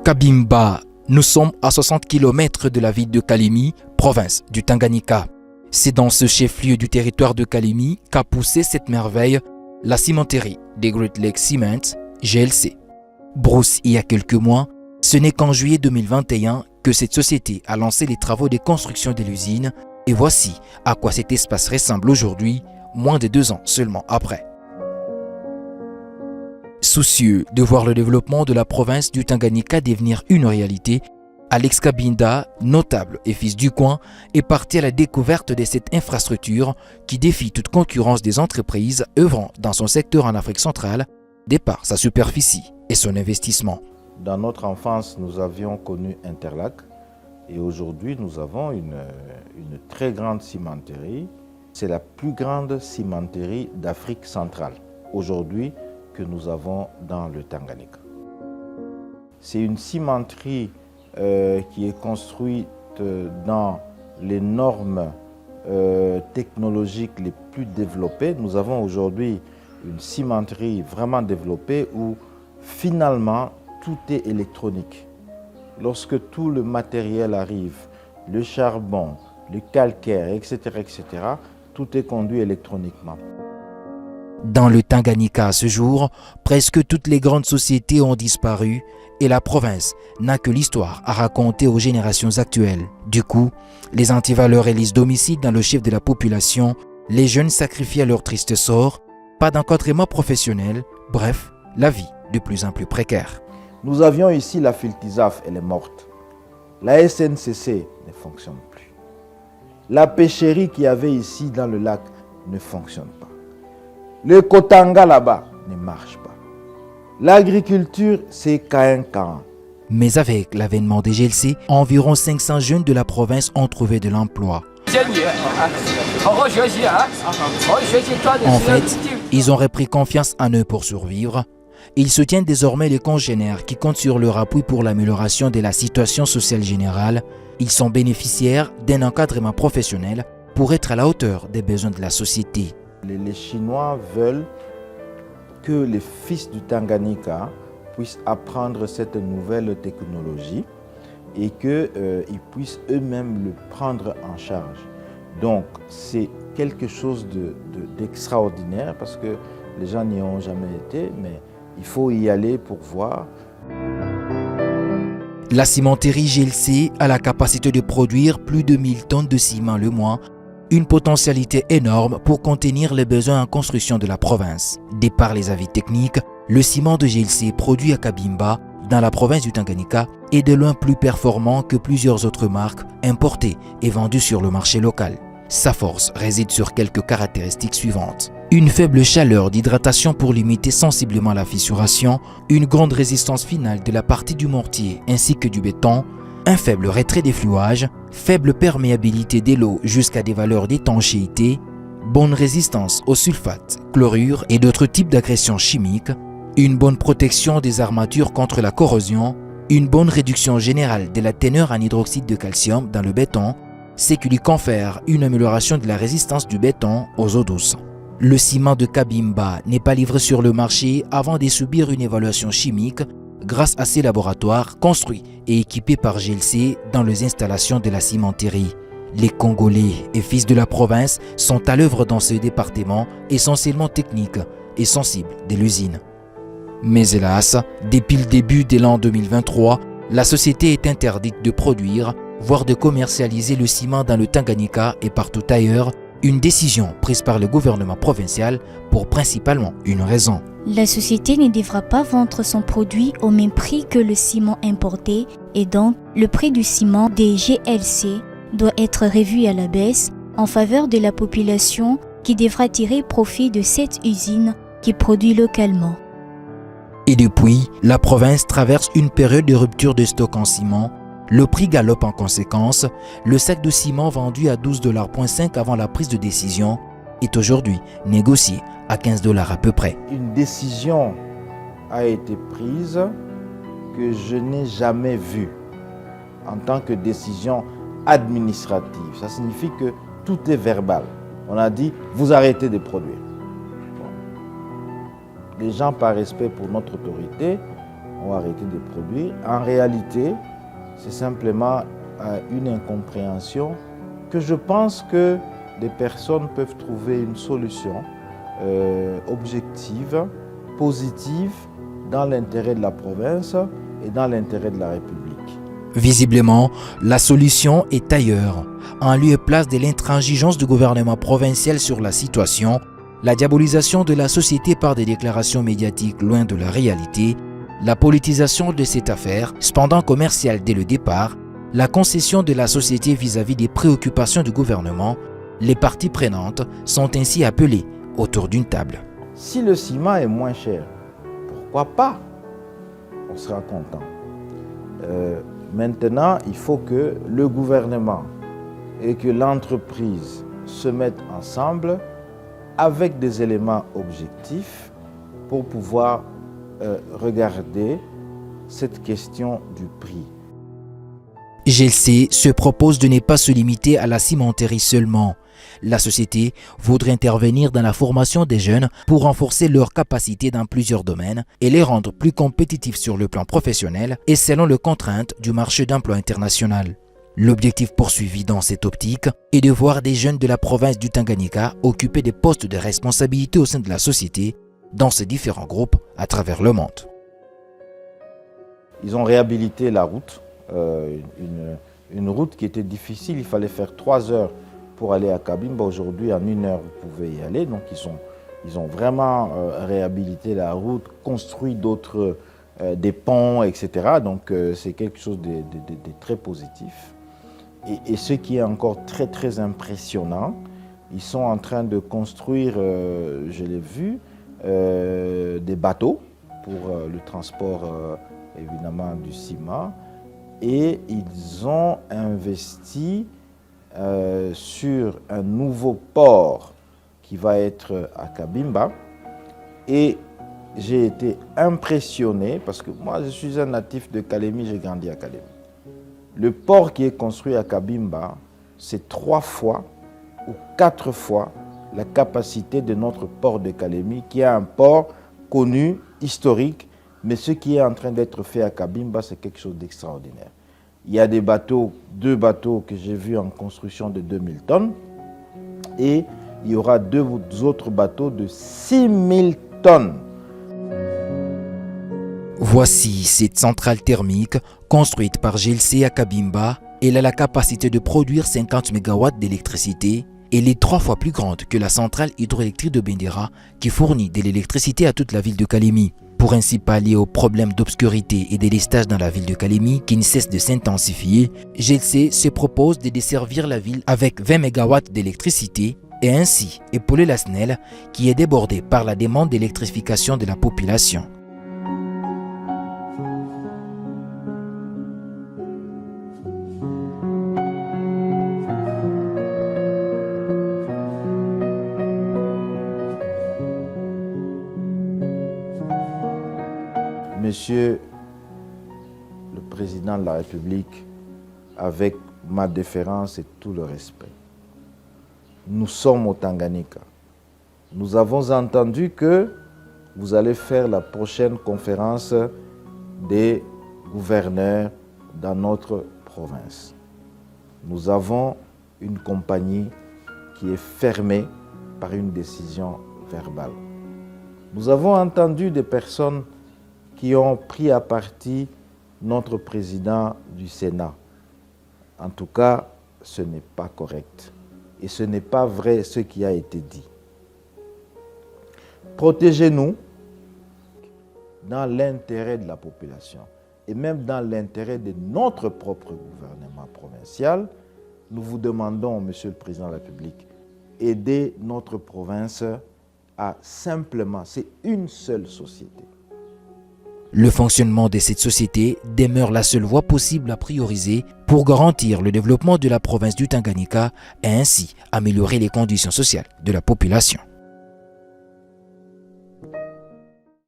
Kabimba, nous sommes à 60 km de la ville de Kalemi, province du Tanganyika. C'est dans ce chef-lieu du territoire de Kalemi qu'a poussé cette merveille, la cimenterie des Great Lakes Cement, GLC. Bruce, il y a quelques mois, ce n'est qu'en juillet 2021 que cette société a lancé les travaux de construction de l'usine et voici à quoi cet espace ressemble aujourd'hui, moins de 2 ans seulement après. Soucieux de voir le développement de la province du Tanganyika devenir une réalité, Alex Kabinda, notable et fils du coin, est parti à la découverte de cette infrastructure qui défie toute concurrence des entreprises œuvrant dans son secteur en Afrique centrale, de par sa superficie et son investissement. Dans notre enfance, nous avions connu Interlac et aujourd'hui, nous avons une très grande cimenterie. C'est la plus grande cimenterie d'Afrique centrale aujourd'hui que nous avons dans le Tanganyika. C'est une cimenterie qui est construite dans les normes technologiques les plus développées. Nous avons aujourd'hui une cimenterie vraiment développée où finalement tout est électronique. Lorsque tout le matériel arrive, le charbon, le calcaire, etc., tout est conduit électroniquement. Dans le Tanganyika à ce jour, presque toutes les grandes sociétés ont disparu et la province n'a que l'histoire à raconter aux générations actuelles. Du coup, les antivaleurs élisent domicile dans le chef de la population, les jeunes sacrifient à leur triste sort, pas d'encadrement professionnel, bref, la vie de plus en plus précaire. Nous avions ici la Filtisaf, elle est morte. La SNCC ne fonctionne plus. La pêcherie qu'il y avait ici dans le lac ne fonctionne pas. Le Kotanga là-bas ne marche pas. L'agriculture, c'est Caen. Mais avec l'avènement des GLC, environ 500 jeunes de la province ont trouvé de l'emploi. En fait, ils ont repris confiance en eux pour survivre. Ils soutiennent désormais les congénères qui comptent sur leur appui pour l'amélioration de la situation sociale générale. Ils sont bénéficiaires d'un encadrement professionnel pour être à la hauteur des besoins de la société. Les Chinois veulent que les fils du Tanganyika puissent apprendre cette nouvelle technologie et qu'ils puissent eux-mêmes le prendre en charge. Donc c'est quelque chose d'extraordinaire parce que les gens n'y ont jamais été, mais il faut y aller pour voir. La cimenterie GLC a la capacité de produire plus de 1000 tonnes de ciment le mois, une potentialité énorme pour contenir les besoins en construction de la province. De par les avis techniques, le ciment de GLC produit à Kabimba, dans la province du Tanganyika, est de loin plus performant que plusieurs autres marques importées et vendues sur le marché local. Sa force réside sur quelques caractéristiques suivantes. Une faible chaleur d'hydratation pour limiter sensiblement la fissuration, une grande résistance finale de la partie du mortier ainsi que du béton, un faible retrait des fluages, faible perméabilité de l'eau jusqu'à des valeurs d'étanchéité, bonne résistance aux sulfates, chlorures et d'autres types d'agressions chimiques, une bonne protection des armatures contre la corrosion, une bonne réduction générale de la teneur en hydroxyde de calcium dans le béton, ce qui lui confère une amélioration de la résistance du béton aux eaux douces. Le ciment de Kabimba n'est pas livré sur le marché avant de subir une évaluation chimique grâce à ces laboratoires construits et équipés par GLC dans les installations de la cimenterie. Les Congolais et fils de la province sont à l'œuvre dans ce département essentiellement technique et sensible de l'usine. Mais hélas, depuis le début de l'an 2023, la société est interdite de produire, voire de commercialiser le ciment dans le Tanganyika et partout ailleurs, une décision prise par le gouvernement provincial pour principalement une raison. La société ne devra pas vendre son produit au même prix que le ciment importé et donc le prix du ciment des GLC doit être revu à la baisse en faveur de la population qui devra tirer profit de cette usine qui produit localement. Et depuis, la province traverse une période de rupture de stock en ciment. Le prix galope en conséquence. Le sac de ciment vendu à $12,5 avant la prise de décision est aujourd'hui négocié à $15 à peu près. Une décision a été prise que je n'ai jamais vue en tant que décision administrative. Ça signifie que tout est verbal. On a dit, vous arrêtez de produire. Les gens, par respect pour notre autorité, ont arrêté de produire. En réalité, c'est simplement une incompréhension que je pense que des personnes peuvent trouver une solution objective, positive, dans l'intérêt de la province et dans l'intérêt de la République. Visiblement, la solution est ailleurs. En lieu et place de l'intransigeance du gouvernement provincial sur la situation, la diabolisation de la société par des déclarations médiatiques loin de la réalité, la politisation de cette affaire, cependant commerciale dès le départ, la concession de la société vis-à-vis des préoccupations du gouvernement, les parties prenantes sont ainsi appelées autour d'une table. Si le ciment est moins cher, pourquoi pas? On sera content. Maintenant, il faut que le gouvernement et que l'entreprise se mettent ensemble avec des éléments objectifs pour pouvoir regarder cette question du prix. GLC se propose de ne pas se limiter à la cimenterie seulement. La société voudrait intervenir dans la formation des jeunes pour renforcer leurs capacités dans plusieurs domaines et les rendre plus compétitifs sur le plan professionnel et selon les contraintes du marché d'emploi international. L'objectif poursuivi dans cette optique est de voir des jeunes de la province du Tanganyika occuper des postes de responsabilité au sein de la société dans ces différents groupes à travers le monde. Ils ont réhabilité la route, une route qui était difficile, il fallait faire 3 heures pour aller à Cabimba. Aujourd'hui, en 1 heure, vous pouvez y aller. Donc, ils ont vraiment réhabilité la route, construit d'autres, des ponts, etc. Donc, c'est quelque chose de très positif. Et ce qui est encore très, très impressionnant, ils sont en train de construire, je l'ai vu, des bateaux pour le transport, évidemment, du ciment. Et ils ont investi sur un nouveau port qui va être à Cabimba. Et j'ai été impressionné parce que moi, je suis un natif de Kalemi, j'ai grandi à Kalemi. Le port qui est construit à Cabimba, c'est 3 fois ou 4 fois la capacité de notre port de Kalemi, qui est un port connu, historique, mais ce qui est en train d'être fait à Cabimba, c'est quelque chose d'extraordinaire. Il y a des bateaux, 2 bateaux que j'ai vus en construction de 2000 tonnes et il y aura 2 autres bateaux de 6000 tonnes. Voici cette centrale thermique construite par GLC à Cabimba. Elle a la capacité de produire 50 MW d'électricité. Elle est 3 fois plus grande que la centrale hydroélectrique de Bendera qui fournit de l'électricité à toute la ville de Kalemi. Pour ainsi pallier aux problèmes d'obscurité et de délestage dans la ville de Kalemi qui ne cessent de s'intensifier, GLC se propose de desservir la ville avec 20 MW d'électricité et ainsi épauler la SNEL qui est débordée par la demande d'électrification de la population. Monsieur le Président de la République, avec ma déférence et tout le respect, nous sommes au Tanganyika. Nous avons entendu que vous allez faire la prochaine conférence des gouverneurs dans notre province. Nous avons une compagnie qui est fermée par une décision verbale. Nous avons entendu des personnes qui ont pris à partie notre président du Sénat. En tout cas, ce n'est pas correct. Et ce n'est pas vrai ce qui a été dit. Protégez-nous dans l'intérêt de la population et même dans l'intérêt de notre propre gouvernement provincial. Nous vous demandons, Monsieur le Président de la République, aider notre province à simplement, c'est une seule société. Le fonctionnement de cette société demeure la seule voie possible à prioriser pour garantir le développement de la province du Tanganyika et ainsi améliorer les conditions sociales de la population.